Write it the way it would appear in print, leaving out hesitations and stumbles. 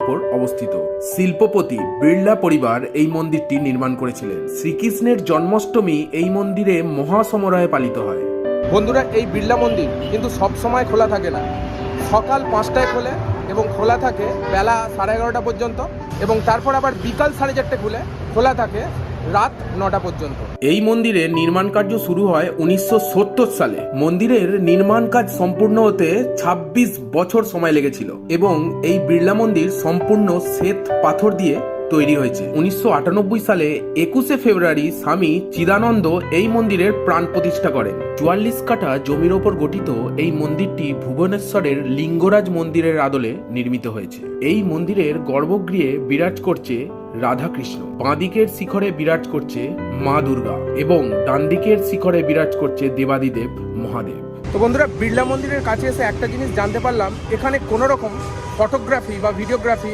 ওপর অবস্থিত। শিল্পপতি বিড়লা পরিবার এই মন্দিরটি নির্মাণ করেছিলেন। শ্রীকৃষ্ণের জন্মাষ্টমী এই মন্দিরে মহাসমারোহে পালিত হয়। বন্ধুরা, এই বিড়লা মন্দির কিন্তু সব সময় খোলা থাকে না। সকাল 5টায় খোলে এবং খোলা থাকে বেলা 11:30 পর্যন্ত, এবং তারপর আবার বিকাল 4:30 খুলে খোলা থাকে রাত 9টা পর্যন্ত। এই মন্দিরের নির্মাণ কার্য শুরু হয় 1970 সালে। মন্দিরের নির্মাণ কাজ সম্পূর্ণ হতে 26 বছর সময় লেগেছিল এবং এই বিড়লা মন্দির সম্পূর্ণ শ্বেত পাথর দিয়ে তৈরি হয়েছে। 1998 সালে 21শে ফেব্রুয়ারি স্বামী চিদানন্দ এই মন্দিরের প্রাণ প্রতিষ্ঠা করেন। 44 কাঠা জমির ওপর গঠিত এই মন্দিরটি ভুবনেশ্বরের লিঙ্গরাজ মন্দিরের আদলে নির্মিত হয়েছে। এই মন্দিরের গর্ভগৃহে বিরাজ করছে রাধাকৃষ্ণ, বাঁদিকের শিখরে বিরাজ করছে মা দুর্গা এবং ডান দিকের শিখরে বিরাজ করছে দেবাদিদেব মহাদেব। তো বন্ধুরা, বিড়লা মন্দিরের কাছে এসে একটা জিনিস জানতে পারলাম, এখানে কোনো রকম ফটোগ্রাফি বা ভিডিওগ্রাফি